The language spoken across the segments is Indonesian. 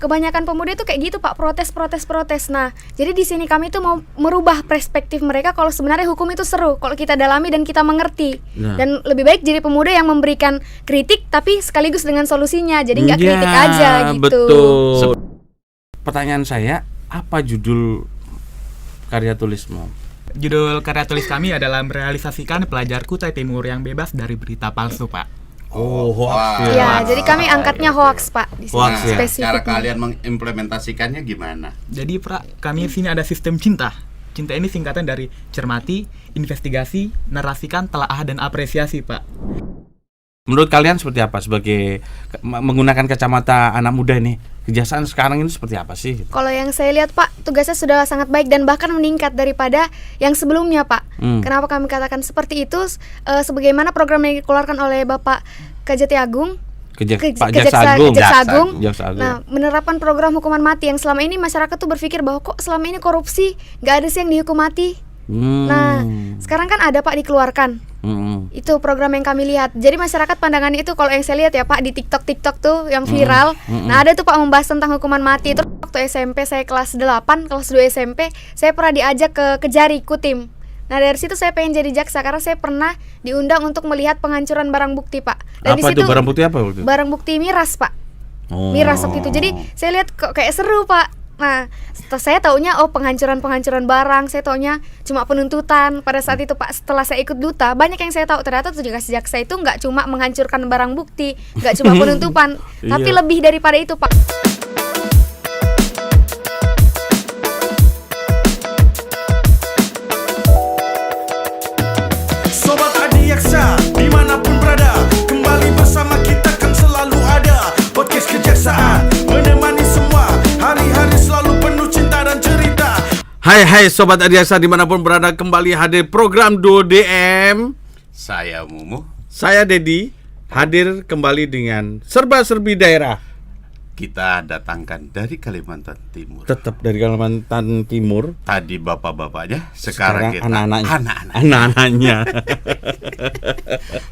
kebanyakan pemuda itu kayak gitu Pak, protes. Nah, jadi di sini kami tuh mau merubah perspektif mereka kalau sebenarnya hukum itu seru kalau kita dalami dan kita mengerti. Dan lebih baik jadi pemuda yang memberikan kritik tapi sekaligus dengan solusinya. Jadi nggak kritik aja gitu. Betul. Pertanyaan saya, apa judul karya tulismu? Judul karya tulis kami adalah merealisasikan pelajar Kutai Timur yang bebas dari berita palsu, Pak. Hoax ya. Jadi kami angkatnya hoax Pak di sini. Hoax, ya. Cara kalian mengimplementasikannya gimana? Jadi kami sini ada sistem cinta. Cinta ini singkatan dari cermati, investigasi, narasikan, telaah dan apresiasi, Pak. Menurut kalian seperti apa sebagai menggunakan kacamata anak muda ini? Kejaksaan sekarang ini seperti apa sih? Kalau yang saya lihat Pak, tugasnya sudah sangat baik dan bahkan meningkat daripada yang sebelumnya Pak. Kenapa kami katakan seperti itu? Sebagaimana program yang dikeluarkan oleh Bapak Kajati Agung, Jaksa Agung. Nah, menerapkan program hukuman mati yang selama ini masyarakat tuh berpikir bahwa kok selama ini korupsi nggak ada sih yang dihukum mati. Nah, sekarang kan ada Pak dikeluarkan. Itu program yang kami lihat. Jadi masyarakat pandangannya itu kalau yang saya lihat ya Pak di TikTok tuh yang viral. Nah, ada tuh Pak membahas tentang hukuman mati. Terus waktu SMP saya kelas 8, kelas 2 SMP, saya pernah diajak ke Kejari Kutim. Nah, dari situ saya pengen jadi jaksa karena saya pernah diundang untuk melihat penghancuran barang bukti, Pak. Dan apa di situ itu barang bukti apa waktu itu? Barang bukti miras, Pak. Miras waktu itu. Jadi saya lihat kok kayak seru, Pak. Nah, saya taunya penghancuran barang, saya taunya cuma penuntutan pada saat itu Pak. Setelah saya ikut duta, banyak yang saya tahu ternyata jaksa itu nggak cuma menghancurkan barang bukti, nggak cuma penuntutan, tapi lebih daripada itu Pak. Sobat Adiaksa, dimanapun berada, kembali bersama kita kan selalu ada podcast kejaksaan menemani semua hari-hari selalu penuh cinta dan cerita. Hai Sobat Adiaksa dimanapun berada, kembali hadir program 2DM. Saya Mumu. Saya Dedi, hadir kembali dengan serba-serbi daerah. Kita datangkan dari Kalimantan Timur. Tetap dari Kalimantan Timur. Tadi bapak-bapaknya, sekarang kita anak-anaknya.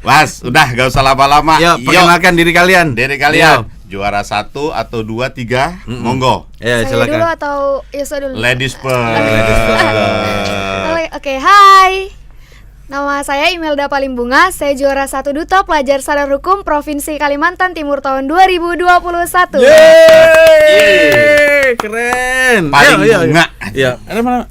Mas, udah gak usah lama-lama. Yuk, perkenalkan diri kalian. Juara 1 atau 2, 3, monggo. Saya silakan. dulu atau Yusuf dulu? Ladies first. Oke, hai. Nama saya Imelda Palimbunga, saya juara 1 Duta Pelajar Sadar Hukum Provinsi Kalimantan Timur tahun 2021. Yeay, keren. Paling bunga. Iya,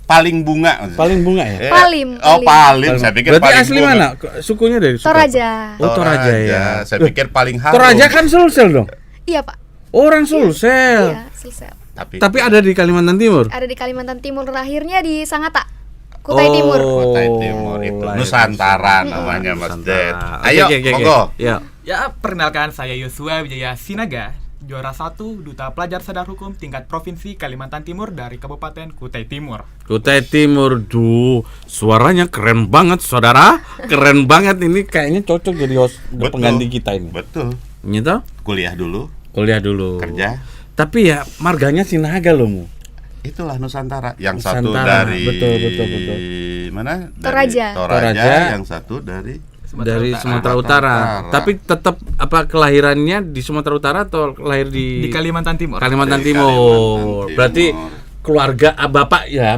Paling bunga. Paling bunga ya? Palim. Palim. Saya pikir berarti paling asli bunga. mana? Sukunya dari suku Toraja. apa? Toraja ya. Saya pikir paling harum. Toraja kan Sulsel dong? Iya, Pak. Orang Sulsel. Iya, Sulsel. Tapi ada di Kalimantan Timur. Ada di Kalimantan Timur, lahirnya di Sangatta, Kutai Timur. Kutai Timur itu Nusantara namanya Mas Ded. Ayo, Oke. monggo. Ya, perkenalkan saya Yosua Wijaya Sinaga, juara 1 Duta Pelajar Sadar Hukum tingkat Provinsi Kalimantan Timur dari Kabupaten Kutai Timur. Kutai Timur, suaranya keren banget saudara. Keren banget ini, kayaknya cocok jadi host pengganti kita ini. Betul. Gitu? Kuliah dulu. Kerja. Tapi ya marganya Sinaga loh Mu. Itulah Nusantara. Yang Nusantara. satu dari Betul. mana? Toraja. Toraja. Yang satu dari Sumatera Utara. Tapi tetap kelahirannya di Sumatera Utara atau lahir di Kalimantan Timur. Kalimantan Timur. Berarti keluarga bapak ya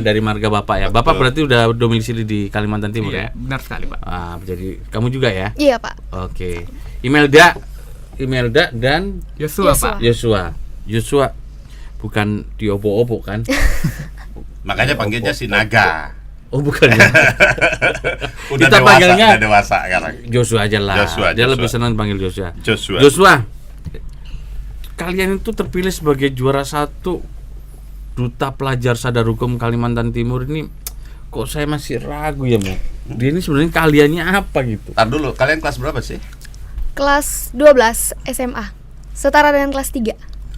dari marga bapak ya. Bapak berarti udah domisili di Kalimantan Timur ya. Benar sekali, Pak. Jadi kamu juga ya? Iya, Pak. Oke. Imelda dan Yosua, Pak. Yosua bukan diopo-opo kan? Makanya panggilnya Sinaga. Oh bukan ya. Udah dewasa sekarang. Joshua aja lah. Dia lebih senang panggil Joshua. Joshua. Kalian itu terpilih sebagai juara 1 Duta Pelajar Sadar Hukum Kalimantan Timur ini, kok saya masih ragu ya, Mu. Dia ini sebenarnya kaliannya apa gitu? Tar dulu, kalian kelas berapa sih? Kelas 12 SMA. Setara dengan kelas 3.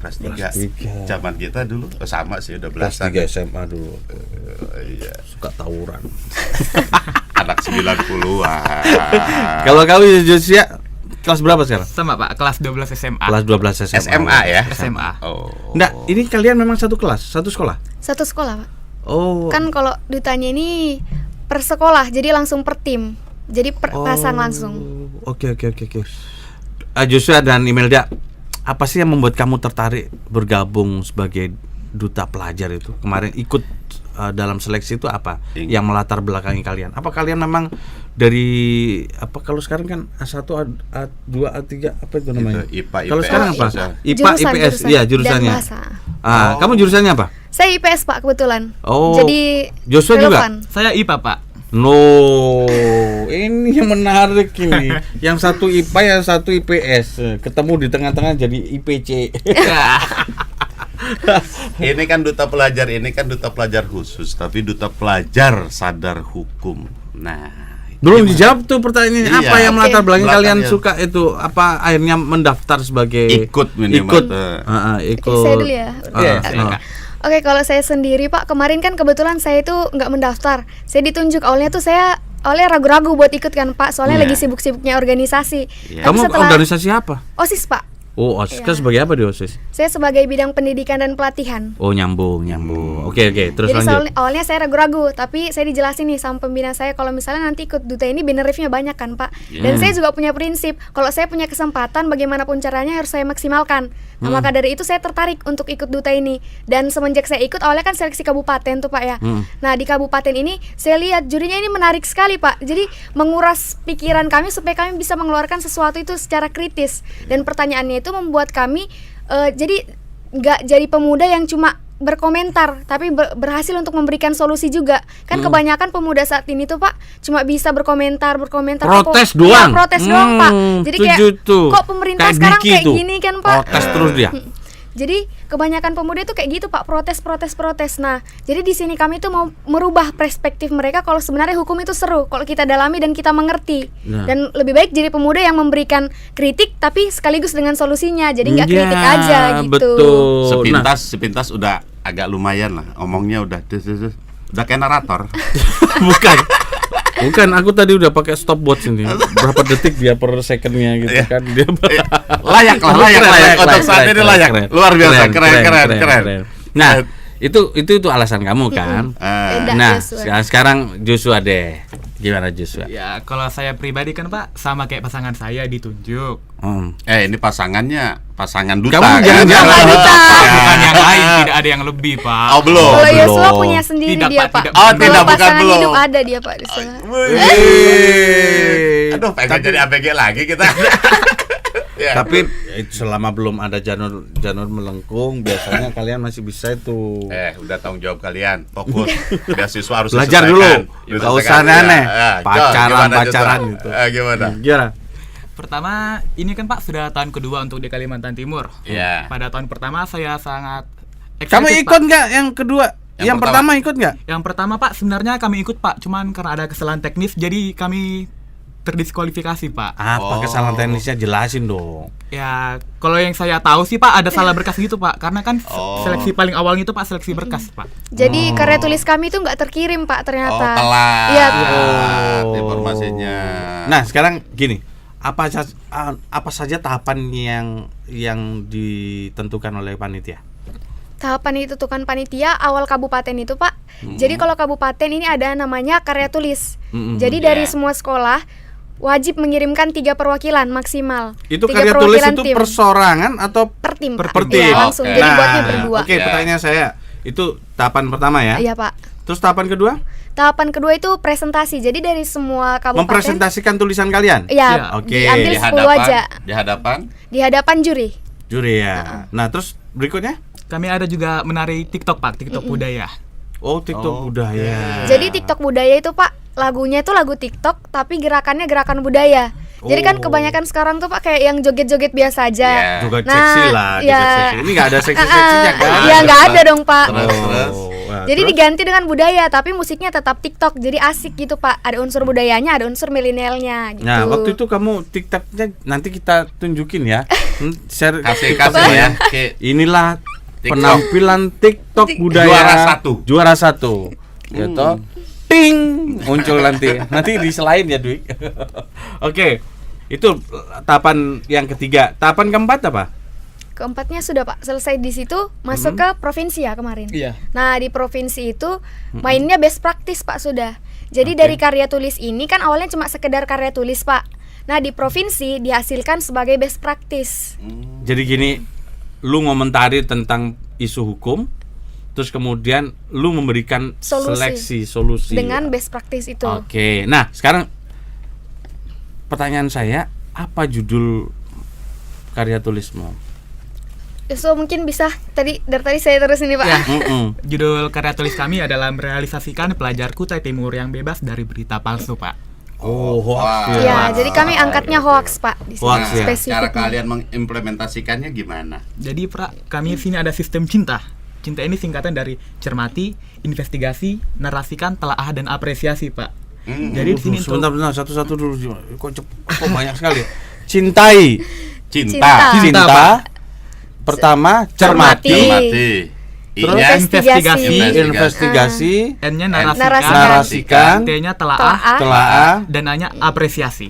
Kelas 3. Zaman kita dulu sama sih, udah belasan. Kelas 3 SMA dulu. Iya. Suka tawuran. Anak 90-an. Kalau kamu Joshua kelas berapa sekarang? Sama, Pak, kelas 12 SMA. Kelas 12 SMA. SMA ya? SMA. Nggak, ini kalian memang satu kelas, satu sekolah? Satu sekolah, Pak. Oh. Kan kalau dutanya ini per sekolah, jadi langsung per tim. Jadi pasang langsung. Oke. Joshua dan Imelda, apa sih yang membuat kamu tertarik bergabung sebagai duta pelajar itu? Kemarin ikut dalam seleksi itu apa yang melatar belakangi kalian? Apa kalian memang dari apa, kalau sekarang kan A1, A2, A3 apa itu namanya? IPA, Kalau sekarang apa? IPA, Jurusan, IPS, jurusan. ya jurusannya. Dan bahasa. Kamu jurusannya apa? Saya IPS Pak kebetulan. Oh. Jadi Joshua juga? relevan. Saya IPA, Pak. No, ini yang menarik ini. Yang satu IPA, yang satu IPS, ketemu di tengah-tengah jadi IPC. Ini kan duta pelajar khusus, tapi duta pelajar sadar hukum. Nah, Belum dijawab tuh pertanyaannya. Iya. Apa yang melatar belakangi kalian Belakangnya. suka itu? Apa akhirnya mendaftar sebagai ikut minimal. ikut ikut. Saya dulu ya. silakan. Oke, kalau saya sendiri Pak, kemarin kan kebetulan saya itu nggak mendaftar. Saya ditunjuk, awalnya tuh saya ragu-ragu buat ikut kan Pak, soalnya Iya. lagi sibuk-sibuknya organisasi. Iya. Tapi Kamu setelah organisasi apa? OSIS Pak, Oh, OSIS. Iya. Sebagai apa di OSIS? saya sebagai bidang pendidikan dan pelatihan. Oh, nyambung. Oke, terus Jadi lanjut. awalnya saya ragu-ragu, tapi saya dijelasin nih sama pembina saya kalau misalnya nanti ikut duta ini benefitnya banyak kan Pak. Dan saya juga punya prinsip, kalau saya punya kesempatan bagaimanapun caranya harus saya maksimalkan. Nah, maka dari itu saya tertarik untuk ikut duta ini. Dan semenjak saya ikut, awalnya kan seleksi kabupaten tuh Pak ya. Nah, di kabupaten ini saya lihat jurinya ini menarik sekali Pak. Jadi menguras pikiran kami supaya kami bisa mengeluarkan sesuatu itu secara kritis. Dan pertanyaannya itu membuat kami jadi nggak jadi pemuda yang cuma berkomentar, tapi berhasil untuk memberikan solusi juga. Kan kebanyakan pemuda saat ini tuh Pak cuma bisa berkomentar. Protes Iya, doang. protes doang Pak. Jadi kayak setuju tuh. kok pemerintah Kayak sekarang Diki kayak tuh. gini kan Pak. Protes terus dia. Jadi kebanyakan pemuda itu kayak gitu Pak, protes. Nah, jadi di sini kami tuh mau merubah perspektif mereka kalau sebenarnya hukum itu seru kalau kita dalami dan kita mengerti. Nah. Dan lebih baik jadi pemuda yang memberikan kritik tapi sekaligus dengan solusinya. Jadi nggak kritik aja gitu. Betul. Sepintas udah agak lumayan lah, omongnya udah udah kayak narator. Bukan, aku tadi udah pakai stopwatch ini. Berapa detik dia per secondnya gitu Iya. kan. Dia layak untuk saat ini layak. Luar biasa, keren. Nah, itu alasan kamu kan. Beda, Nah, Joshua. sekarang Joshua deh. Gimana Joshua? Ya, kalau saya pribadi kan Pak, sama kayak pasangan saya ditunjuk. Ini pasangan duta. Kamu kan? jangan duta. Bukan yang lain, tidak ada yang lebih Pak. Oh, belum. Kalau belum. Yosua punya sendiri Tidak, dia Pak, Pak. tidak. Oh, Kalau tidak, bukan pasangan belum. hidup ada dia Pak di sana. Aduh, pengen jadi ABG lagi kita. Ya. Tapi selama belum ada janur melengkung, biasanya kalian masih bisa itu. Udah tanggung jawab kalian. Fokus. Beasiswa harus Belajar diselesaikan. dulu. Gak usah aneh. Pacaran gitu. Gimana? Gimana? Pertama, ini kan Pak sudah tahun kedua untuk di Kalimantan Timur. Iya. Pada tahun pertama saya sangat Kamu excited, ikut Pak. nggak yang kedua? Yang pertama ikut nggak? Yang pertama Pak, sebenarnya kami ikut Pak, cuman karena ada kesalahan teknis jadi kami terdiskualifikasi Pak. Apa kesalahan teknisnya, jelasin dong. Ya, kalau yang saya tahu sih Pak ada salah berkas gitu Pak, karena kan seleksi paling awalnya itu Pak seleksi berkas Pak. Jadi karya tulis kami itu nggak terkirim Pak ternyata. Telat. Iya. Informasinya. Nah, sekarang gini, apa saja tahapan yang ditentukan oleh panitia? Tahapan itu tukan panitia awal kabupaten itu Pak. Jadi kalau kabupaten ini ada namanya karya tulis. Jadi dari semua sekolah wajib mengirimkan 3 perwakilan maksimal. Itu 3 karya tulis perwakilan itu tim. persorangan atau per tim Pak. per tim? Iya, langsung. Oke. Jadi Nah, buatnya berdua. Oke, pertanyaan saya, itu tahapan pertama ya? Iya Pak. Terus tahapan kedua? Tahapan kedua itu presentasi. Jadi dari semua kabupaten Mempresentasikan tulisan kalian? Iya, Oke. diambil Di 10 aja hadapan. di hadapan juri. Juri ya. Nah, terus berikutnya? Kami ada juga menari TikTok Pak, TikTok budaya. Oh, TikTok budaya. Jadi TikTok budaya itu Pak, lagunya itu lagu TikTok tapi gerakannya gerakan budaya. Jadi kan kebanyakan sekarang tuh Pak kayak yang joget-joget biasa aja. Iya. Juga Nah, seksi lah, ya. joget seksi. Ini nggak ada seksi-seksinya kan? Iya, nggak ada dong Pak. Terus. Nah, Jadi terus? diganti dengan budaya tapi musiknya tetap TikTok. Jadi asik gitu Pak. Ada unsur budayanya, ada unsur milenialnya gitu. Nah, waktu itu kamu TikToknya nanti kita tunjukin ya. Share Kasih TikToknya ya. Oke. Inilah TikTok. penampilan TikTok budaya Juara satu. Gitu. Ting muncul nanti. Nanti diselain ya, Dwi. Oke. Itu tahapan yang ketiga. Tahapan keempat apa? Keempatnya sudah Pak, selesai di situ masuk ke provinsi ya kemarin. Iya. Nah di provinsi itu mainnya best practice Pak sudah. Jadi dari karya tulis ini kan awalnya cuma sekedar karya tulis Pak. Nah, di provinsi dihasilkan sebagai best practice. Jadi gini, lu ngomentari tentang isu hukum, terus kemudian lu memberikan seleksi solusi dengan best practice itu. Oke. Nah, sekarang pertanyaan saya, apa judul karya tulismu? So mungkin bisa dari tadi saya terus ini Pak. Ya. Judul karya tulis kami adalah merealisasikan pelajar Kutai Timur yang bebas dari berita palsu, Pak. Oh, hoax. Ya, jadi kami angkatnya hoax, Pak. Di sini Hoax, ya. Cara kalian mengimplementasikannya gimana? Jadi, kami sini ada sistem cinta. Cinta ini singkatan dari cermati, investigasi, narasikan, telaah dan apresiasi, Pak. Jadi di sini sebentar satu-satu dulu. Kok banyak sekali. Cintai. Cinta. Pertama, cermati. Terus investigasi, N-nya narasikan, T-nya telaah, dan A-nya apresiasi.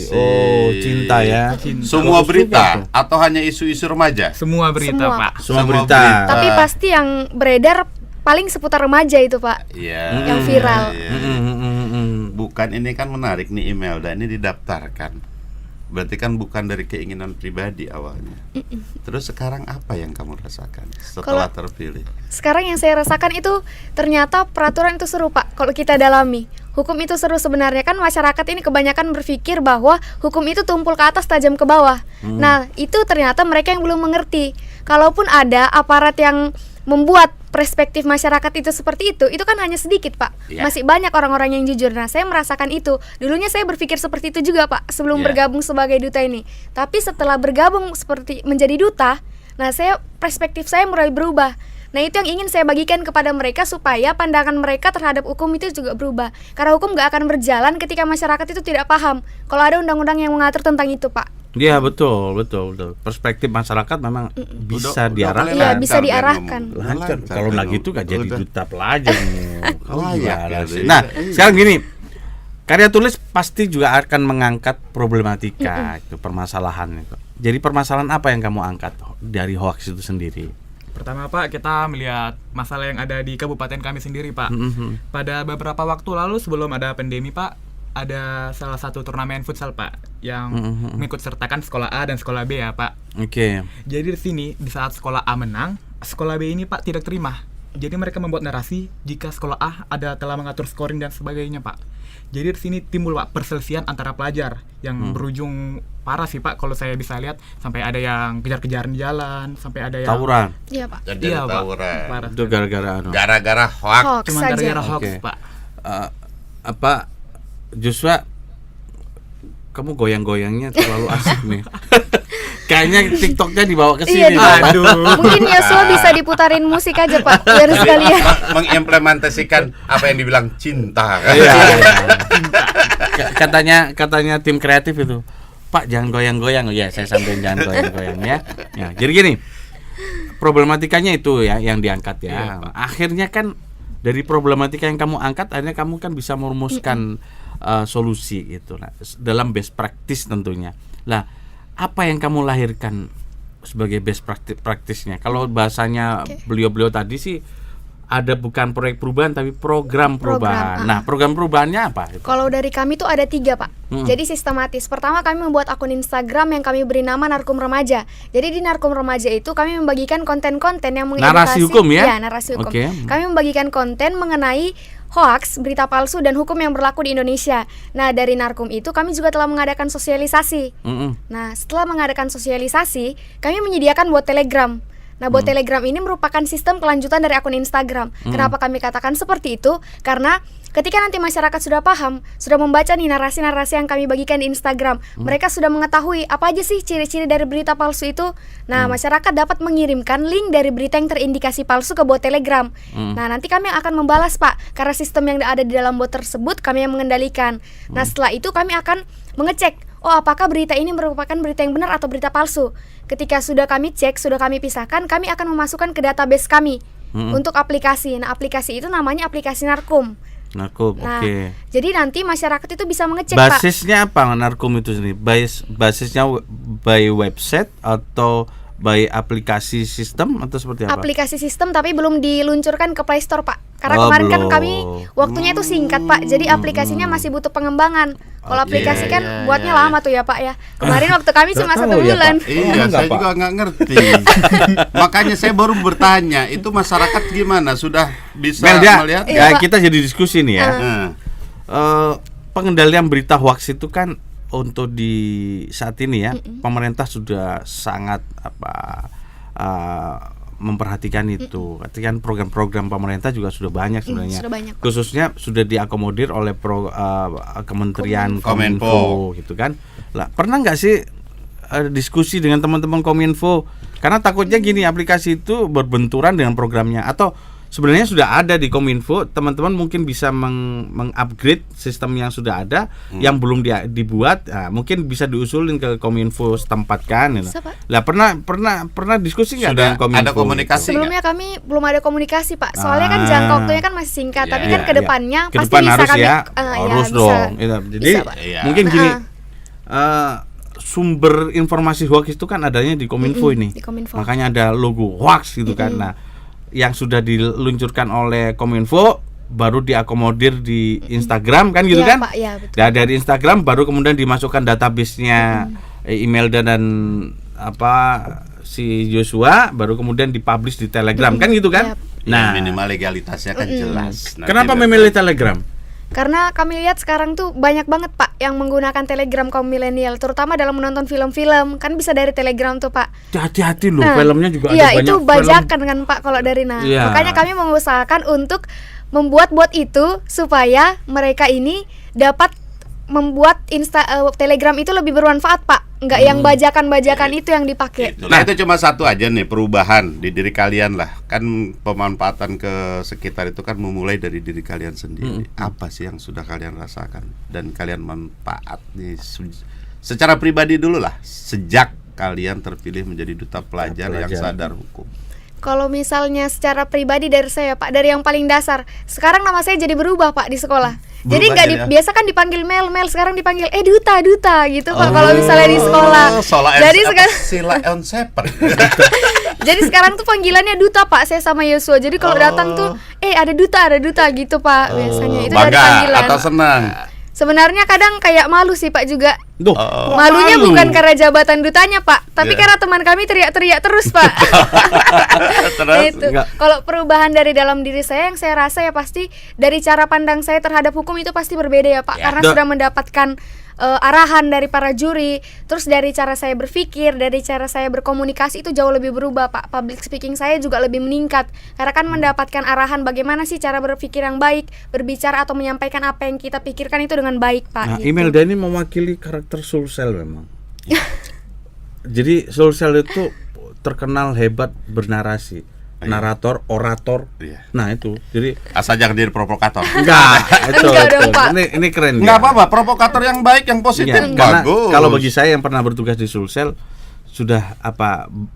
Oh, cinta ya. Semua berita atau hanya isu-isu remaja? Semua berita, Pak. Semua berita. Tapi pasti yang beredar paling seputar remaja itu, Pak. Iya. Yang viral. Bukan, ini kan menarik nih email dan ini didaftarkan. Berarti kan bukan dari keinginan pribadi awalnya. Terus sekarang apa yang kamu rasakan setelah terpilih? Sekarang yang saya rasakan itu ternyata peraturan itu seru, Pak. Kalau kita dalami, hukum itu seru sebenarnya. Kan masyarakat ini kebanyakan berpikir bahwa hukum itu tumpul ke atas, tajam ke bawah. Nah, itu ternyata mereka yang belum mengerti. Kalaupun ada aparat yang membuat perspektif masyarakat itu seperti itu kan hanya sedikit, Pak. Masih banyak orang-orang yang jujur. Nah, saya merasakan itu. Dulunya saya berpikir seperti itu juga, Pak, sebelum bergabung sebagai duta ini. Tapi setelah bergabung seperti menjadi duta, nah perspektif saya mulai berubah. Nah, itu yang ingin saya bagikan kepada mereka supaya pandangan mereka terhadap hukum itu juga berubah. Karena hukum gak akan berjalan ketika masyarakat itu tidak paham kalau ada undang-undang yang mengatur tentang itu, Pak. Iya, betul. Perspektif masyarakat memang bisa diarahkan. Iya, bisa diarahkan. Lancar. Kalau nggak gitu gak jadi duta pelajar. Nah, sekarang gini, karya tulis pasti juga akan mengangkat problematika itu, permasalahan itu. Jadi permasalahan apa yang kamu angkat dari hoax itu sendiri? Pertama, Pak, kita melihat masalah yang ada di kabupaten kami sendiri, Pak. Pada beberapa waktu lalu sebelum ada pandemi, Pak, ada salah satu turnamen futsal, Pak, yang mengikut sertakan sekolah A dan sekolah B ya, Pak. Oke. Jadi di sini di saat sekolah A menang, sekolah B ini, Pak, tidak terima. Jadi mereka membuat narasi jika sekolah A telah mengatur scoring dan sebagainya, Pak. Jadi di sini timbul, Pak, perselisihan antara pelajar yang berujung parah sih, Pak, kalau saya bisa lihat, sampai ada yang kejar-kejaran di jalan, sampai ada yang tawuran. Iya, Pak. Jadi tawuran. Itu Gara-gara hoax. Cuma gara-gara hoax, Pak. Joshua, kamu goyang-goyangnya terlalu asik nih. Kayaknya TikToknya dibawa ke sini. Aduh. Mungkin Yosua bisa diputarin musik aja, Pak, biar sekalian Mengimplementasikan apa yang dibilang cinta. Katanya tim kreatif itu, Pak, jangan goyang-goyang. Ya, saya sampein jangan goyang-goyang ya. Jadi gini, problematikanya itu ya yang diangkat ya. Akhirnya kan dari problematika yang kamu angkat, akhirnya kamu kan bisa merumuskan solusi gitu dalam best practice tentunya. Lah, apa yang kamu lahirkan sebagai best practice-nya? Kalau bahasanya beliau-beliau tadi sih ada bukan proyek perubahan tapi program perubahan. Nah, program perubahannya apa? Kalau dari kami tuh ada 3, Pak. Jadi sistematis. Pertama, kami membuat akun Instagram yang kami beri nama Narkum Remaja. Jadi di Narkum Remaja itu kami membagikan konten-konten yang mengedukasi. Narasi hukum ya? Iya, narasi hukum. Kami membagikan konten mengenai hoax, berita palsu dan hukum yang berlaku di Indonesia. Nah, dari Narkum itu kami juga telah mengadakan sosialisasi. Nah, setelah mengadakan sosialisasi, kami menyediakan bot Telegram. Nah, bot Telegram ini merupakan sistem kelanjutan dari akun Instagram. Kenapa kami katakan seperti itu? Karena ketika nanti masyarakat sudah paham, sudah membaca nih narasi-narasi yang kami bagikan di Instagram, mereka sudah mengetahui apa aja sih ciri-ciri dari berita palsu itu. Nah, masyarakat dapat mengirimkan link dari berita yang terindikasi palsu ke bot Telegram. Nah, nanti kami akan membalas, Pak, karena sistem yang ada di dalam bot tersebut kami yang mengendalikan. Nah, setelah itu kami akan mengecek, apakah berita ini merupakan berita yang benar atau berita palsu. Ketika sudah kami cek, sudah kami pisahkan, kami akan memasukkan ke database kami untuk aplikasi. Nah, aplikasi itu namanya aplikasi Narkum. Oke. Jadi nanti masyarakat itu bisa mengecek, basisnya Pak. Apa Narkum itu sendiri? Basisnya by website atau by aplikasi sistem atau seperti apa? Aplikasi sistem tapi belum diluncurkan ke Play Store, Pak. Karena kemarin kan kami waktunya itu singkat Pak, jadi aplikasinya masih butuh pengembangan. Kalau aplikasi kan buatnya lama tuh ya Pak ya. Kemarin waktu kami cuma 1 bulan. Iya, saya juga nggak ngerti. Makanya saya baru bertanya, itu masyarakat gimana? Sudah bisa melihat? Ya, kita jadi diskusi nih ya. Pengendalian berita hoax itu kan untuk di saat ini ya, pemerintah sudah sangat memperhatikan itu. Artinya kan program-program pemerintah juga sudah banyak sebenarnya. Sudah banyak. Khususnya sudah diakomodir oleh Kementerian Kominfo gitu kan. Lah, pernah nggak sih diskusi dengan teman-teman Kominfo? Karena takutnya gini, aplikasi itu berbenturan dengan programnya, atau sebenarnya sudah ada di Kominfo, teman-teman mungkin bisa mengupgrade sistem yang sudah ada, yang belum dibuat, mungkin bisa diusulin ke Kominfo setempat kan. Lah pernah diskusi nggak dengan Kominfo? Ada komunikasi? Sebelumnya kami belum ada komunikasi Pak. Soalnya kan jangka waktunya kan masih singkat, tapi kan kedepannya pasti kedepan bisa harus kami. Harus dong. Jadi mungkin gini. Sumber informasi hoax itu kan adanya di Kominfo ini. Di Kominfo. Makanya ada logo hoax gitu kan. Nah, yang sudah diluncurkan oleh Kominfo baru diakomodir di Instagram kan gitu kan? Pak, ya, betul. Nah, dari Instagram baru kemudian dimasukkan database-nya Imelda dan si Joshua, baru kemudian dipublish di Telegram kan gitu kan? Nah, minimal legalitasnya kan jelas. Kenapa memilih Telegram? Karena kami lihat sekarang tuh banyak banget Pak yang menggunakan Telegram kaum milenial, terutama dalam menonton film-film, kan bisa dari Telegram tuh Pak. Hati-hati loh, filmnya juga ada iya, banyak. Iya, itu bajakan kan Pak kalau dari Makanya kami mengusahakan untuk membuat bot itu supaya mereka ini dapat membuat Telegram itu lebih bermanfaat Pak. Nggak yang bajakan-bajakan itu yang dipakai. Nah, itu cuma satu aja nih perubahan di diri kalian lah. Kan pemanfaatan ke sekitar itu kan memulai dari diri kalian sendiri. Apa sih yang sudah kalian rasakan dan kalian manfaat nih secara pribadi dulu lah, sejak kalian terpilih menjadi duta pelajar yang sadar hukum. Kalau misalnya secara pribadi dari saya Pak, dari yang paling dasar, sekarang nama saya jadi berubah Pak di sekolah. Jadi nggak biasa kan dipanggil Mel, sekarang dipanggil duta gitu Pak. Kalau misalnya di sekolah. Jadi sekarang sila on seper. Jadi sekarang tuh panggilannya duta Pak, saya sama Yosua. Jadi kalau datang tuh ada duta gitu Pak. Biasanya itu dari panggilan. Atau senang? Sebenarnya kadang kayak malu sih Pak juga. Malunya bukan karena jabatan dutanya Pak, tapi karena teman kami teriak-teriak terus Pak. Itu. Kalau perubahan dari dalam diri saya, yang saya rasa ya pasti dari cara pandang saya terhadap hukum itu pasti berbeda ya Pak, karena sudah mendapatkan arahan dari para juri. Terus dari cara saya berpikir, dari cara saya berkomunikasi itu jauh lebih berubah Pak. Public speaking saya juga lebih meningkat, karena kan mendapatkan arahan bagaimana sih cara berpikir yang baik, berbicara atau menyampaikan apa yang kita pikirkan itu dengan baik Pak. Nah, Imelda ini mewakili karakter Sulsel memang. Jadi Sulsel itu terkenal hebat bernarasi, narator, orator. Nah itu, jadi asal jangan jadi provokator. Enggak, itu. Ini keren. Enggak apa-apa, provokator yang baik, yang positif. Bagus. Kalau bagi saya yang pernah bertugas di Sulsel sudah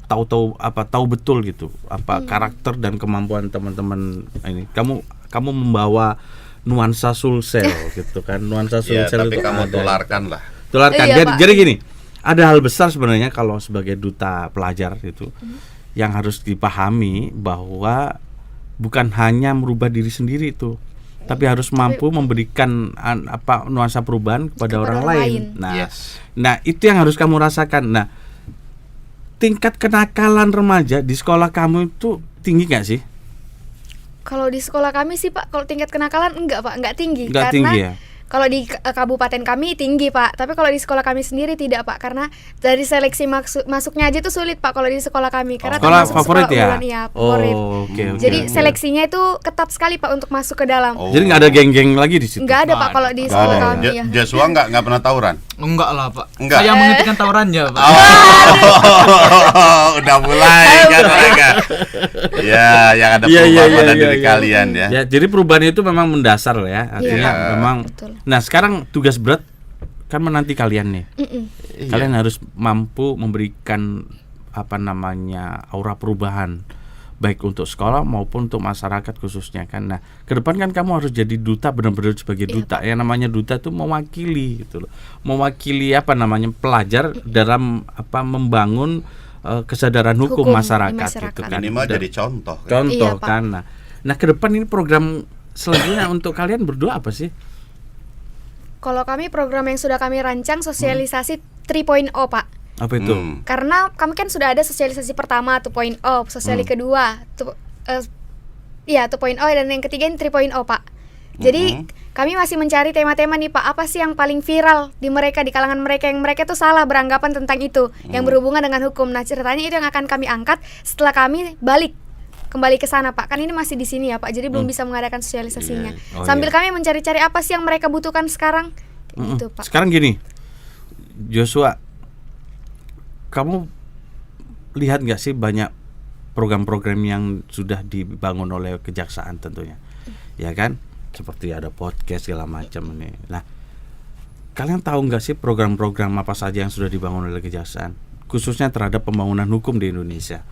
tahu betul gitu karakter dan kemampuan teman-teman ini. Kamu membawa nuansa Sulsel gitu kan. Nuansa Sulsel tapi itu kamu tularkan. Jadi gini, ada hal besar sebenarnya kalau sebagai duta pelajar itu yang harus dipahami, bahwa bukan hanya merubah diri sendiri itu, tapi harus mampu memberikan nuansa perubahan kepada orang lain. Nah, itu yang harus kamu rasakan. Nah, tingkat kenakalan remaja di sekolah kamu itu tinggi nggak sih? Kalau di sekolah kami sih Pak, kalau tingkat kenakalan enggak Pak, enggak tinggi. Enggak karena tinggi ya? Kalau di kabupaten kami tinggi Pak, tapi kalau di sekolah kami sendiri tidak Pak, karena dari seleksi masuknya aja tuh sulit Pak kalau di sekolah kami, karena sekolah favorit ya? Favorit. Jadi seleksinya itu ketat sekali Pak untuk masuk ke dalam. Jadi nggak ada geng-geng lagi di situ? Nggak ada Pak kalau di sekolah kami ya. Joshua nggak pernah tawuran? Enggak lah Pak. Enggak. Saya menghentikan tawurannya Pak. Udah mulai kan mereka. Ya, yang ada perubahan pada diri kalian ya. Ya, jadi perubahan itu memang mendasar ya. Artinya memang. Betul. Nah, sekarang tugas berat kan menanti kalian nih. Kalian harus mampu memberikan aura perubahan, baik untuk sekolah maupun untuk masyarakat khususnya kan. Nah, ke depan kan kamu harus jadi duta, benar-benar sebagai duta. Yang namanya duta itu mewakili gitu loh. Mewakili pelajar dalam membangun kesadaran hukum masyarakat gitu kan. Minimal jadi contoh kan. Nah, Nah, ke depan ini program selanjutnya untuk kalian berdua apa sih? Kalau kami program yang sudah kami rancang sosialisasi 3.0 Pak. Apa itu? Karena kami kan sudah ada sosialisasi pertama 2.0, sosialisasi kedua 2.0 dan yang ketiga ini 3.0 Pak. Jadi kami masih mencari tema-tema nih Pak, apa sih yang paling viral di mereka, di kalangan mereka, yang mereka tuh salah beranggapan tentang itu, yang berhubungan dengan hukum. Nah, ceritanya itu yang akan kami angkat setelah kami kembali ke sana Pak. Kan ini masih di sini ya Pak, jadi belum bisa mengadakan sosialisasinya. Sambil kami mencari-cari apa sih yang mereka butuhkan sekarang. Gitu Pak. Sekarang gini, Joshua, kamu lihat nggak sih banyak program-program yang sudah dibangun oleh kejaksaan tentunya, ya kan? Seperti ada podcast segala macam ini. Nah, kalian tahu nggak sih program-program apa saja yang sudah dibangun oleh kejaksaan, khususnya terhadap pembangunan hukum di Indonesia?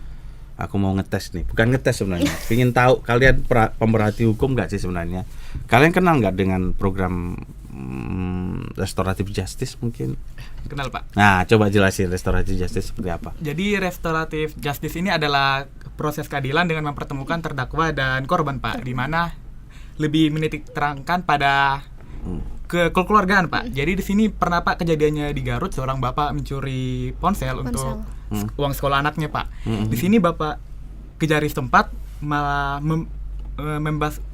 Aku mau ngetes nih, bukan ngetes sebenarnya. Ingin tahu kalian pemerhati hukum nggak sih sebenarnya? Kalian kenal nggak dengan program restoratif justice mungkin? Kenal Pak. Nah, coba jelasin restoratif justice seperti apa? Jadi restoratif justice ini adalah proses keadilan dengan mempertemukan terdakwa dan korban Pak, di mana lebih menitik terangkan pada kekeluargaan Pak. Jadi di sini pernah Pak kejadiannya di Garut, seorang bapak mencuri ponsel untuk uang sekolah anaknya Pak. Di sini bapak Kejari setempat malah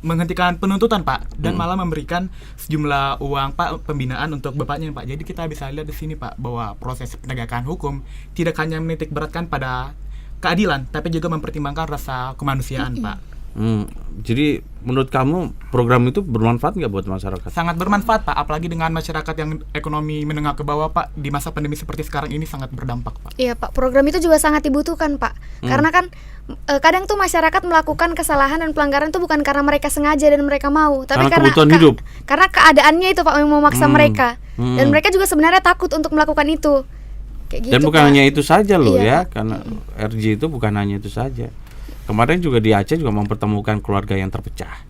menghentikan penuntutan Pak, dan malah memberikan sejumlah uang Pak pembinaan untuk bapaknya Pak. Jadi kita bisa lihat di sini Pak bahwa proses penegakan hukum tidak hanya menitik beratkan pada keadilan, tapi juga mempertimbangkan rasa kemanusiaan Pak. Jadi menurut kamu program itu bermanfaat nggak buat masyarakat? Sangat bermanfaat Pak, apalagi dengan masyarakat yang ekonomi menengah ke bawah Pak, di masa pandemi seperti sekarang ini sangat berdampak Pak. Iya Pak, program itu juga sangat dibutuhkan Pak. Karena kan kadang tuh masyarakat melakukan kesalahan dan pelanggaran itu bukan karena mereka sengaja dan mereka mau, tapi karena kebutuhan hidup. Karena keadaannya itu Pak yang memaksa mereka. Dan mereka juga sebenarnya takut untuk melakukan itu. Kayak gitu, dan bukan Pak. hanya itu saja loh Iya, ya, karena RJ itu bukan hanya itu saja. Kemarin juga di Aceh juga mempertemukan keluarga yang terpecah,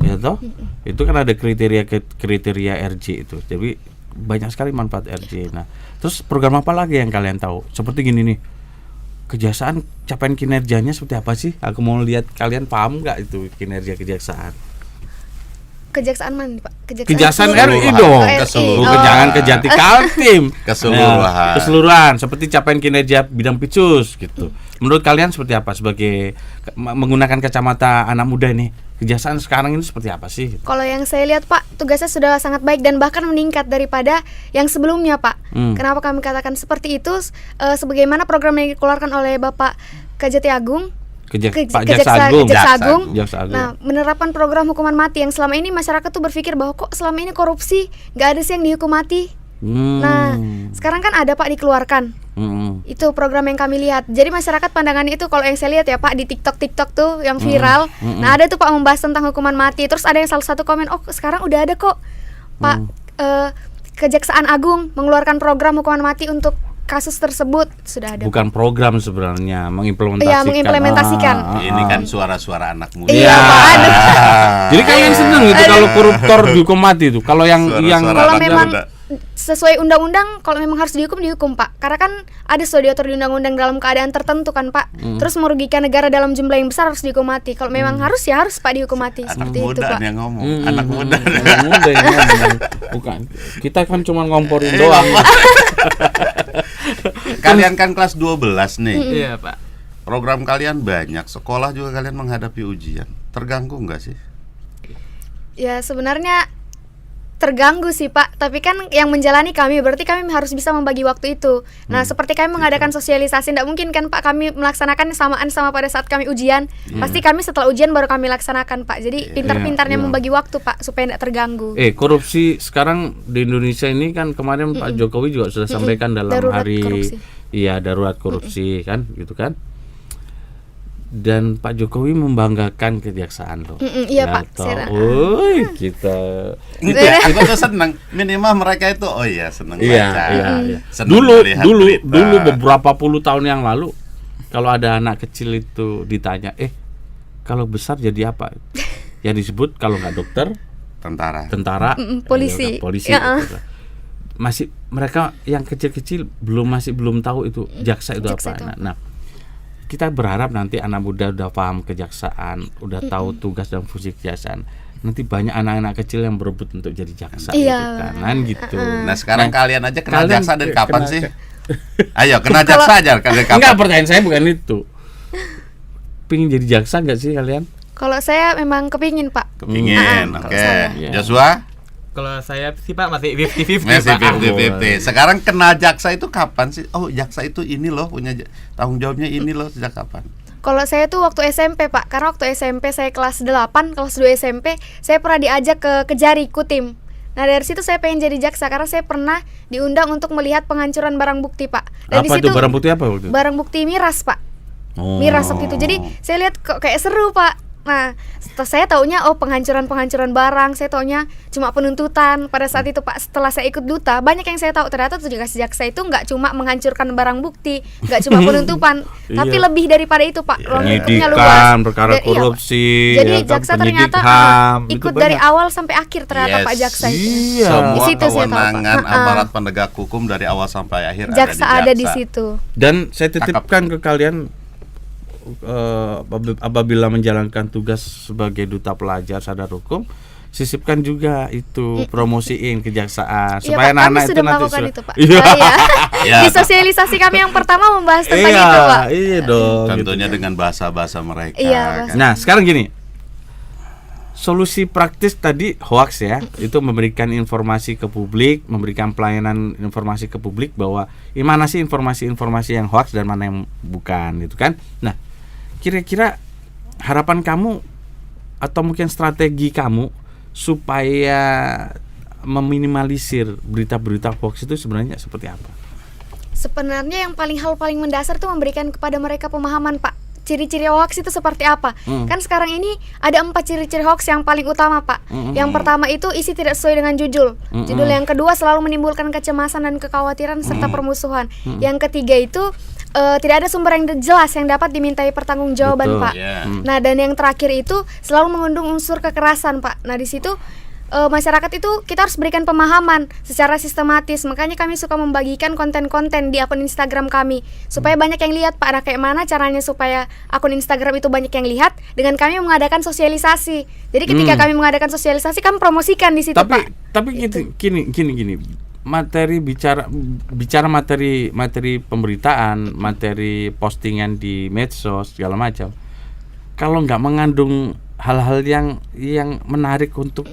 ya toh? Itu kan ada kriteria RJ itu. Jadi banyak sekali manfaat RJ. Nah, terus program apa lagi yang kalian tahu? Seperti gini nih, kejaksaan capaian kinerjanya seperti apa sih? Aku mau lihat kalian paham nggak itu kinerja kejaksaan? Kejaksaan mana nih, Pak? Kejaksaan RI dong. Jangan Kejati Kaltim. Keseluruhan seperti capaian kinerja bidang Pitsus gitu. Menurut kalian seperti apa sebagai menggunakan kacamata anak muda ini? Kejaksaan sekarang ini seperti apa sih? Kalau yang saya lihat Pak, tugasnya sudah sangat baik dan bahkan meningkat daripada yang sebelumnya Pak. Kenapa kami katakan seperti itu? Sebagaimana program yang dikeluarkan oleh Bapak Kejati Agung, Jaksa Agung. Nah, menerapkan program hukuman mati yang selama ini masyarakat tuh berpikir bahwa kok selama ini korupsi nggak ada sih yang dihukum mati. Nah, sekarang kan ada Pak dikeluarkan. Itu program yang kami lihat. Jadi masyarakat pandangannya itu, kalau yang saya lihat ya Pak di TikTok tuh yang viral. Nah, ada tuh Pak membahas tentang hukuman mati. Terus ada yang salah satu komen, oh sekarang udah ada kok Pak Kejaksaan Agung mengeluarkan program hukuman mati untuk kasus tersebut. Sudah ada. Bukan program sebenarnya, mengimplementasikan. Iya, mengimplementasikan. Ini kan suara-suara anak muda. Iya, Pak. Jadi kalian seneng gitu kalau koruptor dihukum mati itu. Kalau yang kalau memang sesuai undang-undang, kalau memang harus dihukum Pak. Karena kan ada diatur di undang-undang dalam keadaan tertentu kan Pak. Terus merugikan negara dalam jumlah yang besar harus dihukum mati. Kalau memang harus ya harus Pak dihukum mati. Seperti itu Pak. Yang ngomong. Anak muda yang ngomong. Bukan. Kita kan cuma ngomporin doang. Kalian kan kelas 12 nih. Iya Pak. Program kalian banyak, sekolah juga kalian menghadapi ujian. Terganggu nggak sih? Ya sebenarnya terganggu sih Pak, tapi kan yang menjalani kami, berarti kami harus bisa membagi waktu itu. Nah seperti kami mengadakan sosialisasi, tidak mungkin kan Pak kami melaksanakan samaan sama pada saat kami ujian. Pasti kami setelah ujian baru kami laksanakan Pak. Jadi pintar-pintarnya membagi waktu Pak supaya tidak terganggu. Korupsi sekarang di Indonesia ini kan kemarin Pak Jokowi juga sudah sampaikan dalam darurat hari korupsi. Iya darurat korupsi kan gitu kan. Dan Pak Jokowi membanggakan kejaksaan loh. Iya Pak. Kita tuh senang. Minimal mereka itu senang baca. Iya. Senang Dulu beberapa puluh tahun yang lalu, kalau ada anak kecil itu ditanya, kalau besar jadi apa? Ya disebut kalau nggak dokter, tentara, polisi. Gitu. Masih mereka yang kecil-kecil belum tahu itu jaksa itu apa. Nah, kita berharap nanti anak muda udah paham kejaksaan, udah tahu tugas dan fungsi kejaksaan. Nanti banyak anak-anak kecil yang berebut untuk jadi jaksa gitu kan gitu. Nah sekarang kalian aja kena jaksa dari kapan sih? Ayo kena jaksa aja dari kapan? Enggak, pertanyaan saya bukan itu. Pingin jadi jaksa nggak sih kalian? Kalau saya memang kepingin Pak. Kepingin, oke. Joshua? Kalau saya sih Pak masih 50-50 Masih Pak. 50-50. Sekarang kena jaksa itu kapan sih? Oh jaksa itu ini loh, punya tanggung jawabnya ini loh, sejak kapan? Kalau saya tuh waktu SMP Pak, karena waktu SMP saya kelas 8, kelas 2 SMP, saya pernah diajak ke Kejari Kutim. Nah dari situ saya pengen jadi jaksa karena saya pernah diundang untuk melihat penghancuran barang bukti Pak. Dan apa itu barang bukti apa waktu itu? Barang bukti miras Pak. Miras waktu itu. Jadi saya lihat kok kayak seru Pak. Nah, saya taunya penghancuran barang, saya taunya cuma penuntutan. Pada saat itu Pak, setelah saya ikut duta, banyak yang saya tahu ternyata tugas jaksa itu nggak cuma menghancurkan barang bukti, nggak cuma penuntutan, tapi lebih daripada itu Pak. Ruang lingkupnya luas. Perkara korupsi. Jadi jaksa ternyata ikut dari awal sampai akhir ternyata Pak jaksa itu. Semua di situ kewenangan aparat penegak hukum dari awal sampai akhir jaksa ada di situ. Dan saya titipkan ke kalian, apabila menjalankan tugas sebagai duta pelajar sadar hukum, sisipkan juga itu promosiin kejaksaan supaya anak-anak itu nanti itu, Pak. Di sosialisasi kami yang pertama membahas tentang itu Pak. Iya dong. Tentunya gitu. Dengan bahasa-bahasa mereka. Kan? Nah sekarang gini, solusi praktis tadi hoax ya, itu memberikan informasi ke publik, memberikan pelayanan informasi ke publik bahwa mana sih informasi-informasi yang hoax dan mana yang bukan gitu kan. Nah kira-kira harapan kamu atau mungkin strategi kamu supaya meminimalisir berita-berita hoax itu sebenarnya seperti apa? Sebenarnya yang hal paling mendasar itu memberikan kepada mereka pemahaman Pak. Ciri-ciri hoax itu seperti apa? Kan sekarang ini ada 4 ciri-ciri hoax yang paling utama Pak. Yang pertama itu isi tidak sesuai dengan judul. Judul yang kedua selalu menimbulkan kecemasan dan kekhawatiran serta permusuhan. Yang ketiga itu tidak ada sumber yang jelas yang dapat dimintai pertanggungjawaban Pak. Nah dan yang terakhir itu selalu mengandung unsur kekerasan Pak. Nah di situ masyarakat itu kita harus berikan pemahaman secara sistematis. Makanya kami suka membagikan konten-konten di akun Instagram kami supaya banyak yang lihat Pak. Nah kayak mana caranya supaya akun Instagram itu banyak yang lihat? Dengan kami mengadakan sosialisasi. Jadi ketika kami mengadakan sosialisasi, kami promosikan di situ Pak. Tapi gini. Materi materi pemberitaan, materi postingan di medsos segala macam. Kalau nggak mengandung hal-hal yang menarik untuk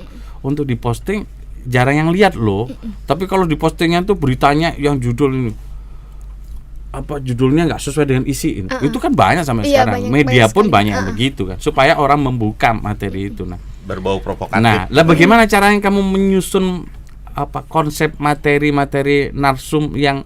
diposting, jarang yang lihat loh. Tapi kalau di postingan tuh beritanya yang judulnya nggak sesuai dengan isi itu kan banyak sampai sekarang. Media pun banyak yang begitu kan, supaya orang membuka materi itu. Nah, berbau provokatif. Nah, bagaimana caranya kamu menyusun konsep materi narsum yang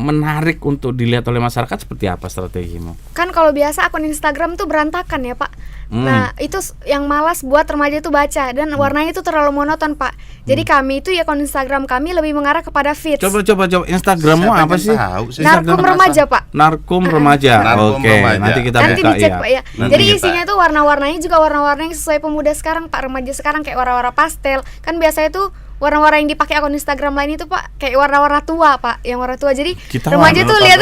menarik untuk dilihat oleh masyarakat? Seperti apa strategimu? Kan kalau biasa akun Instagram tuh berantakan ya Pak. Nah itu yang malas buat remaja itu baca. Dan warnanya itu terlalu monoton Pak. Jadi kami itu ya akun Instagram kami lebih mengarah kepada feeds. Coba Instagrammu apa sih? Narkum remaja Pak. Narkum remaja. Oke, nanti kita buka dicek, Pak, ya. Jadi isinya itu warna-warnanya juga warna-warna yang sesuai pemuda sekarang Pak. Remaja sekarang kayak warna-warna pastel. Kan biasanya tuh warna-warna yang dipakai akun Instagram lain itu Pak kayak warna-warna tua Pak, yang warna tua. Jadi remaja tuh lihat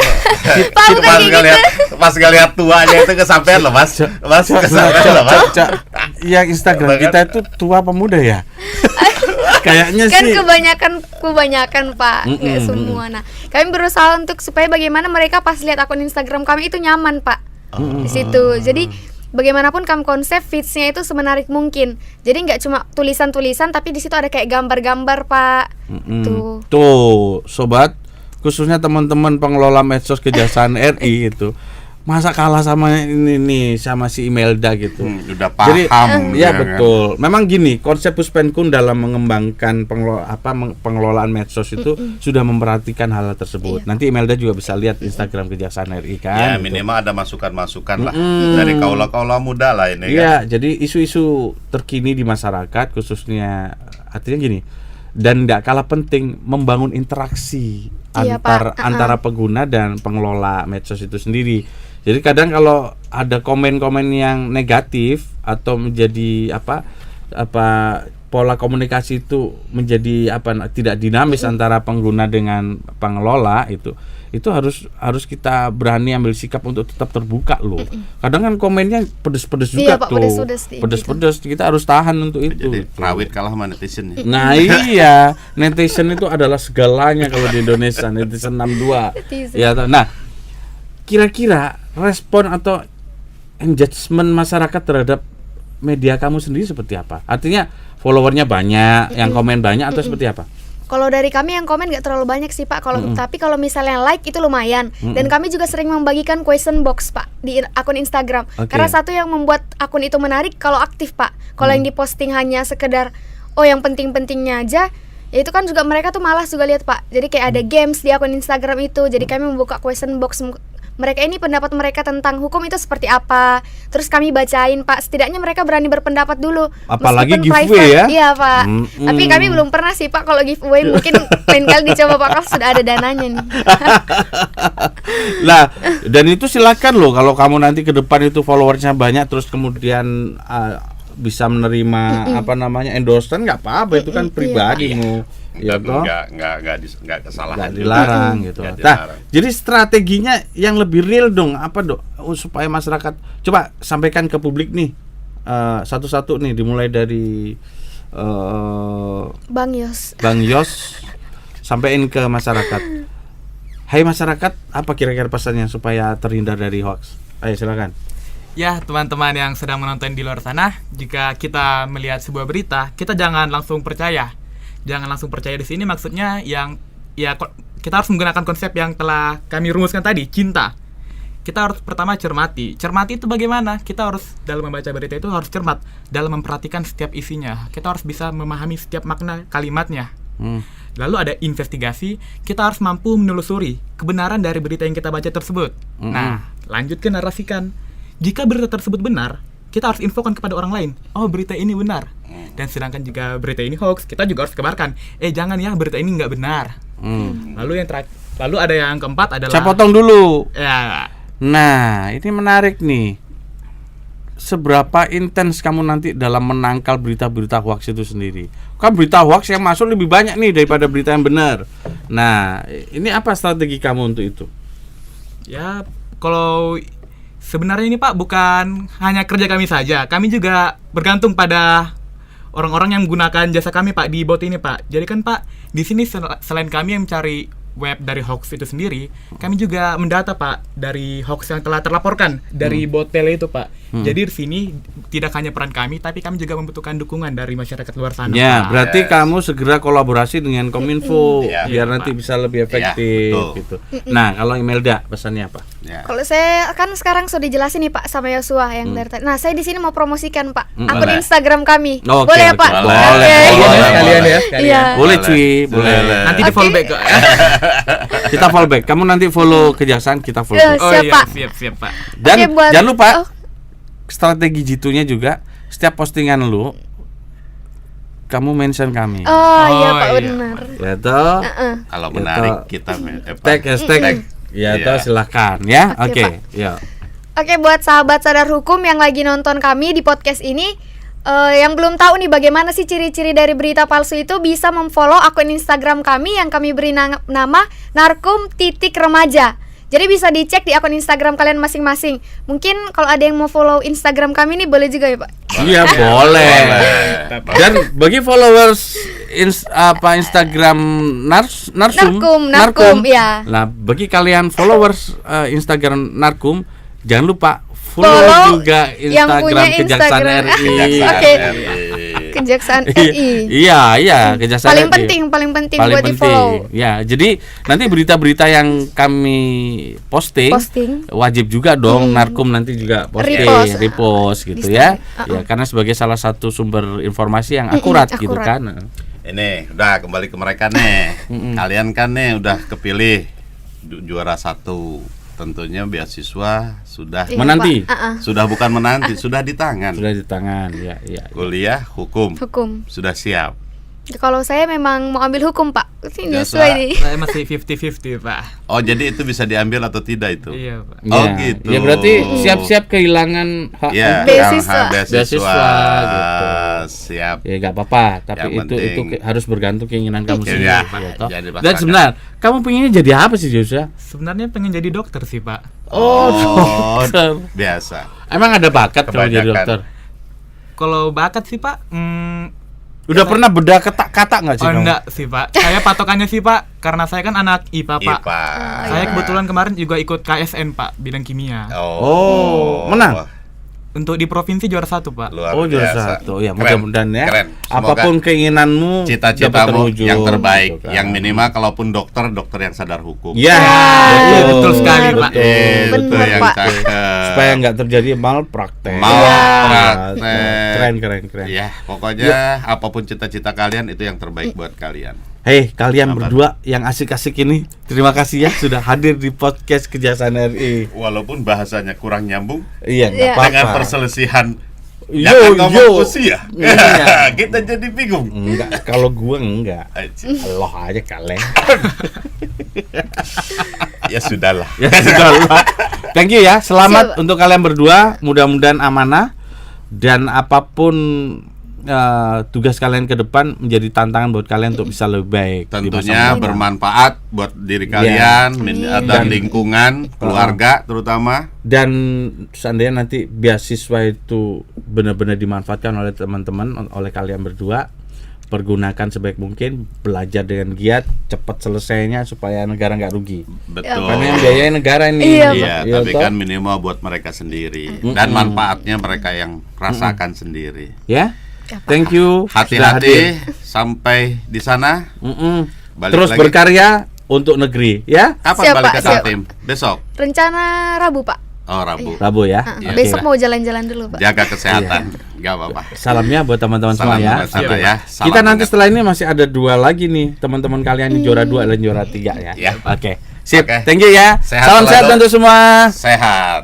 Pak bukan kayak gitu. Pas gak lihat tuanya itu kesampean loh Mas. Kesampean loh Mas. Yang Instagram kita itu tua pemuda ya. Kayaknya kan sih kebanyakan Pak, nggak semua. Nah kami berusaha untuk supaya bagaimana mereka pas lihat akun Instagram kami itu nyaman Pak di situ. Jadi bagaimanapun kami konsep feeds-nya itu semenarik mungkin. Jadi nggak cuma tulisan-tulisan, tapi di situ ada kayak gambar-gambar Pak. Tuh, sobat, khususnya teman-teman pengelola medsos Kejaksaan RI itu, masa kalah sama ini sama si Imelda gitu. Udah paham. Jadi, ya betul. Memang gini, konsep Puspenkun dalam mengembangkan pengelolaan medsos itu sudah memperhatikan hal tersebut. Nanti Imelda juga bisa lihat Instagram Kejaksaan RI kan. Ya minimal ada masukan-masukan lah dari kaula-kaula muda lah ini. Iya, jadi isu-isu terkini di masyarakat khususnya, artinya gini. Dan tidak kalah penting membangun interaksi antara pengguna dan pengelola medsos itu sendiri. Jadi kadang kalau ada komen-komen yang negatif atau menjadi pola komunikasi itu menjadi tidak dinamis antara pengguna dengan pengelola, itu harus kita berani ambil sikap untuk tetap terbuka loh. Kadang kan komennya pedes-pedes juga Pak, tuh. Pedes-pedes kita harus tahan untuk itu. Jadi rawit kalah sama netizen ya. Nah iya, netizen itu adalah segalanya kalau di Indonesia, netizen 62. Ya, nah, kira-kira respon atau engagement masyarakat terhadap media kamu sendiri seperti apa? Artinya followernya banyak, yang komen banyak atau seperti apa? Kalau dari kami yang komen nggak terlalu banyak sih Pak. Tapi kalau misalnya like itu lumayan. Dan kami juga sering membagikan question box Pak di akun Instagram. Karena satu yang membuat akun itu menarik kalau aktif Pak. Kalau yang diposting hanya sekedar yang penting-pentingnya aja, ya itu kan juga mereka tuh malas juga lihat Pak. Jadi kayak ada games di akun Instagram itu. Jadi kami membuka question box mereka ini, pendapat mereka tentang hukum itu seperti apa. Terus kami bacain Pak, setidaknya mereka berani berpendapat dulu. Apalagi giveaway private, ya. Iya Pak. Tapi kami belum pernah sih Pak kalau giveaway. Mungkin lain kali dicoba Pak, kalau sudah ada dananya nih. Lah, dan itu silakan loh kalau kamu nanti ke depan itu followersnya banyak, terus kemudian bisa menerima endorsement, nggak apa-apa, itu kan pribadimu. Ya toh, nggak kesalahan, nggak dilarang gitu. Nah, jadi strateginya yang lebih real dong, apa dok, supaya masyarakat, coba sampaikan ke publik nih, satu-satu nih, dimulai dari Bang Yos, sampaikan ke masyarakat. Hai masyarakat, apa kira-kira pesannya supaya terhindar dari hoax? Ayo silakan. Ya, teman-teman yang sedang menonton di luar sana, jika kita melihat sebuah berita, kita jangan langsung percaya. Jangan langsung percaya di sini, maksudnya kita harus menggunakan konsep yang telah kami rumuskan tadi, cinta. Kita harus pertama cermati. Cermati itu bagaimana? Kita harus dalam membaca berita itu harus cermat dalam memperhatikan setiap isinya. Kita harus bisa memahami setiap makna kalimatnya. Lalu ada investigasi, kita harus mampu menelusuri kebenaran dari berita yang kita baca tersebut. Nah, lanjut ke narasikan. Jika berita tersebut benar, kita harus infokan kepada orang lain, berita ini benar. Dan sedangkan jika berita ini hoax, kita juga harus kabarkan, jangan ya, berita ini nggak benar. Lalu ada yang keempat adalah, saya potong dulu ya. Nah, ini menarik nih. Seberapa intens kamu nanti dalam menangkal berita-berita hoax itu sendiri? Kan berita hoax yang masuk lebih banyak nih daripada berita yang benar. Nah, ini apa strategi kamu untuk itu? Ya, kalau sebenarnya ini Pak bukan hanya kerja kami saja, kami juga bergantung pada orang-orang yang menggunakan jasa kami Pak di bot ini Pak. Jadi kan Pak, di sini selain kami yang mencari web dari hoax itu sendiri, kami juga mendata Pak dari hoax yang telah terlaporkan dari bot tele itu Pak. Jadi di sini tidak hanya peran kami, tapi kami juga membutuhkan dukungan dari masyarakat luar sana. Ya, Pak. berarti kamu segera kolaborasi dengan Kominfo biar nanti bisa lebih efektif gitu. Nah, kalau Imelda pesannya apa? Kalau saya kan sekarang sudah dijelasin nih Pak sama Yosua yang dari tadi. Nah, saya di sini mau promosikan Pak akun Instagram kami. Boleh ya Pak? Boleh. Sekalian ya. Iya. Boleh cuy, boleh. Nanti di follow back kok. Kita follow back. Kamu nanti follow Kejaksaan, kita follow back. Siap, Pak. Siap Pak. Dan Oke, jangan lupa strategi jitunya juga, setiap postingan lu kamu mention kami. Iya Pak, benar. Ya toh. Kalau menarik kita hashtag. Ya toh, silakan ya. Oke. Ya. Oke, buat sahabat Sadar Hukum yang lagi nonton kami di podcast ini, yang belum tahu nih bagaimana sih ciri-ciri dari berita palsu itu, bisa memfollow akun Instagram kami yang kami beri nama narkum.remaja. Jadi bisa dicek di akun Instagram kalian masing-masing. Mungkin kalau ada yang mau follow Instagram kami nih boleh juga ya Pak? Iya boleh. Dan bagi followers Instagram Narkum ya. Nah, bagi kalian followers Instagram Narkum, jangan lupa follow juga Instagram Kejaksaan RI. Oke. Kejaksaan RI. Iya, Kejaksaan RI. Paling penting buat di-follow. Ya, jadi nanti berita-berita yang kami posting. Wajib juga dong Narkum nanti juga repost gitu ya. Ya, karena sebagai salah satu sumber informasi yang akurat gitu kan. Ini udah kembali ke mereka nih. Kalian kan nih udah kepilih juara 1. Tentunya beasiswa sudah menanti. Sudah bukan menanti, sudah di tangan. Sudah di tangan, ya. Kuliah hukum. Sudah siap. Kalau saya memang mau ambil hukum Pak. Ini sesuai nih. Saya masih 50-50 Pak. Oh, jadi itu bisa diambil atau tidak itu? Iya Pak. Oh gitu. Ya berarti siap-siap kehilangan hak beasiswa gitu. Siap. Ya nggak apa-apa, tapi Yang itu penting- harus bergantung keinginan kamu sendiri. Ya, ya, toh. jadi Dan pasangan. sebenarnya kamu pengennya jadi apa sih Joshua? Sebenarnya pengen jadi dokter sih Pak. Oh, dokter. biasa. Emang ada bakat kalau jadi Kebanyakan. dokter? Kalau bakat sih Pak, Udah pernah beda kata nggak sih oh kamu? enggak sih Pak. Saya patokannya sih Pak, karena saya kan anak IPA Pak. IPA. Saya kebetulan kemarin juga ikut KSN Pak, bidang kimia. Oh, menang? Untuk di provinsi juara 1 Pak. Luar Oh juara biasa. satu ya, Keren, mudah-mudahan ya. keren. Semoga Apapun keinginanmu, dapat cita-citamu terwujud, yang terbaik, gitu kan. yang minimal kalaupun dokter yang sadar hukum. Ya, Iya, betul sekali, benar. Pak. Itu Benar, yang Pak. cakep. supaya nggak terjadi malpraktek. Malpraktek. Keren. Ya, pokoknya apapun cita-cita kalian itu yang terbaik buat kalian. Hei, kalian Apa? berdua yang asik-asik ini, terima kasih ya sudah hadir di podcast Kejaksaan RI. Walaupun bahasanya kurang nyambung Iya, nggak Iya. dengan apa-apa. perselisihan Yo, jangan ngomong yo. usia. Iya. Kita jadi bingung. Enggak, kalau gua enggak. Aji. Allah aja kalian. Ya sudahlah. Ya sudah lah. Thank you ya. Selamat Siap. untuk kalian berdua. Mudah-mudahan amanah dan apapun tugas kalian ke depan menjadi tantangan buat kalian untuk bisa lebih baik. di masa Tentunya mendatang. bermanfaat buat diri kalian dan Dan- lingkungan, keluarga terutama. Dan seandainya nanti beasiswa itu benar-benar dimanfaatkan oleh teman-teman, oleh kalian berdua, pergunakan sebaik mungkin, belajar dengan giat, cepat selesainya supaya negara nggak rugi. Betul. Karena yang biayanya negara ini. Iya, Iya, Iya, tapi toh? kan minimal buat mereka sendiri dan manfaatnya mereka yang rasakan sendiri. Ya. Thank you. sudah hadir. Hati-hati sampai di sana. Balik Terus lagi. berkarya untuk negeri, ya. Kapan Siap, balik Pak, ke siap. Kaltim? Besok. Rencana Rabu Pak. Oh, Rabu. Rabu ya. Iya. Besok Oke. mau jalan-jalan dulu Pak. Jaga kesehatan. Gak apa-apa. Salamnya buat teman-teman semua Salam ya. buat sana ya. Salam Kita nanti hangat. setelah ini masih ada 2 lagi nih teman-teman kalian yang juara 2 dan juara 3 ya. Ya. Oke. Sip. Oke. Thank you ya. Sehat Salam sehat selalu. untuk semua. Sehat.